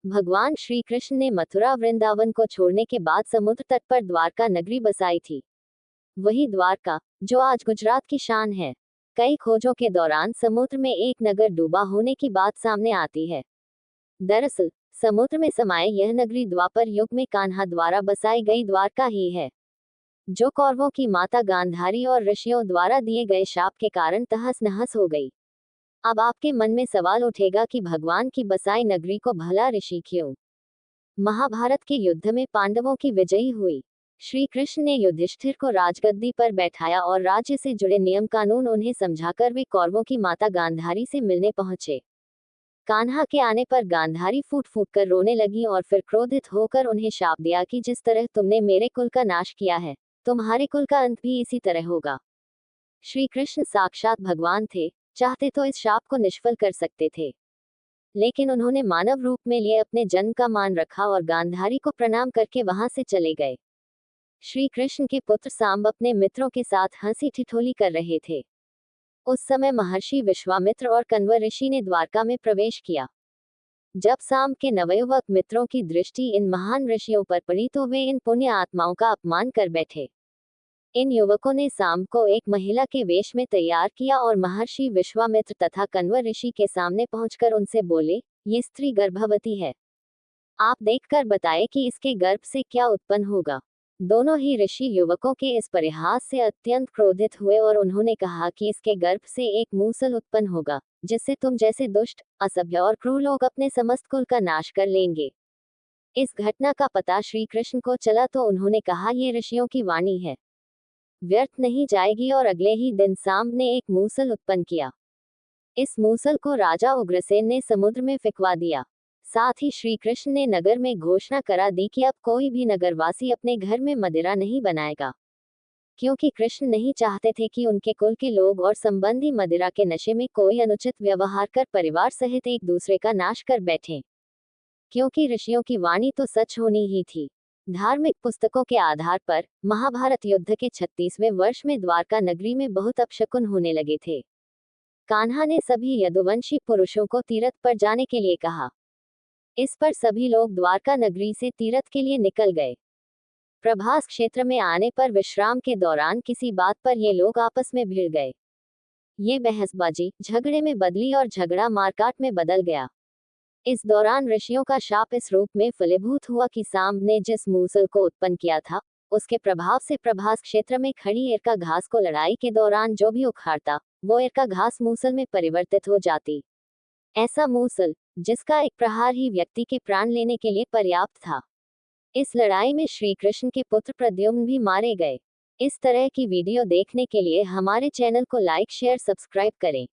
भगवान श्री कृष्ण ने मथुरा वृंदावन को छोड़ने के बाद समुद्र तट पर द्वारका नगरी बसाई थी। वही द्वारका जो आज गुजरात की शान है। कई खोजों के दौरान समुद्र में एक नगर डूबा होने की बात सामने आती है। दरअसल समुद्र में समाये यह नगरी द्वापर युग में कान्हा द्वारा बसाई गई द्वारका ही है, जो कौरवों की माता गांधारी और ऋषियों द्वारा दिए गए शाप के कारण तहस नहस हो गई। अब आपके मन में सवाल उठेगा कि भगवान की बसाई नगरी को भला ऋषि क्यों? महाभारत के युद्ध में पांडवों की विजयी हुई। श्री कृष्ण ने युधिष्ठिर को राजगद्दी पर बैठाया और राज्य से जुड़े नियम कानून उन्हें समझाकर वे कौरवों की माता गांधारी से मिलने पहुंचे। कान्हा के आने पर गांधारी फूट फूट कर रोने लगी और फिर क्रोधित होकर उन्हें शाप दिया कि जिस तरह तुमने मेरे कुल का नाश किया है, तुम्हारे कुल का अंत भी इसी तरह होगा। श्री कृष्ण साक्षात भगवान थे, चाहते तो इस शाप को निष्फल कर सकते थे, लेकिन उन्होंने मानव रूप में लिए अपने जन्म का मान रखा और गांधारी को प्रणाम करके वहां से चले गए। श्री कृष्ण के पुत्र सांब अपने मित्रों के साथ हंसी ठिठोली कर रहे थे। उस समय महर्षि विश्वामित्र और कण्व ऋषि ने द्वारका में प्रवेश किया। जब सांब के नवयुवक मित्रों की दृष्टि इन महान ऋषियों पर पड़ी तो वे इन पुण्य आत्माओं का अपमान कर बैठे। इन युवकों ने सांब को एक महिला के वेश में तैयार किया और महर्षि विश्वामित्र तथा कण्व ऋषि के सामने पहुंचकर उनसे बोले, ये स्त्री गर्भवती है, आप देखकर बताएं कि इसके गर्भ से क्या उत्पन्न होगा। दोनों ही ऋषि युवकों के इस परिहास से अत्यंत क्रोधित हुए और उन्होंने कहा कि इसके गर्भ से एक मूसल उत्पन्न होगा, जिससे तुम जैसे दुष्ट, असभ्य और क्रूर लोग अपने समस्त कुल का नाश कर लेंगे। इस घटना का पता श्री कृष्ण को चला तो उन्होंने कहा, ये ऋषियों की वाणी है, व्यर्थ नहीं जाएगी, और अगले ही दिन सांब ने एक मूसल उत्पन्न किया। इस मूसल को राजा उग्रसेन ने समुद्र में फिकवा दिया। साथ ही श्री कृष्ण ने नगर में घोषणा करा दी कि अब कोई भी नगरवासी अपने घर में मदिरा नहीं बनाएगा, क्योंकि कृष्ण नहीं चाहते थे कि उनके कुल के लोग और संबंधी मदिरा के नशे में कोई अनुचित व्यवहार कर परिवार सहित एक दूसरे का नाश कर बैठें। क्योंकि ऋषियों की वाणी तो सच होनी ही थी। धार्मिक पुस्तकों के आधार पर महाभारत युद्ध के 36वें वर्ष में द्वारका नगरी में बहुत अपशकुन होने लगे थे। कान्हा ने सभी यदुवंशी पुरुषों को तीर्थ पर जाने के लिए कहा। इस पर सभी लोग द्वारका नगरी से तीर्थ के लिए निकल गए। प्रभास क्षेत्र में आने पर विश्राम के दौरान किसी बात पर ये लोग आपस में भिड़ गए। ये बहसबाजी झगड़े में बदली और झगड़ा मारकाट में बदल गया। इस दौरान ऋषियों का शाप इस रूप में फलीभूत हुआ कि सांब ने जिस मूसल को उत्पन्न किया था, उसके प्रभाव से प्रभास क्षेत्र में खड़ी एरका घास को लड़ाई के दौरान जो भी उखाड़ता, वो एरका घास मूसल में परिवर्तित हो जाती। ऐसा मूसल जिसका एक प्रहार ही व्यक्ति के प्राण लेने के लिए पर्याप्त था। इस लड़ाई में श्री कृष्ण के पुत्र प्रद्युम्न भी मारे गए। इस तरह की वीडियो देखने के लिए हमारे चैनल को लाइक, शेयर, सब्सक्राइब करें।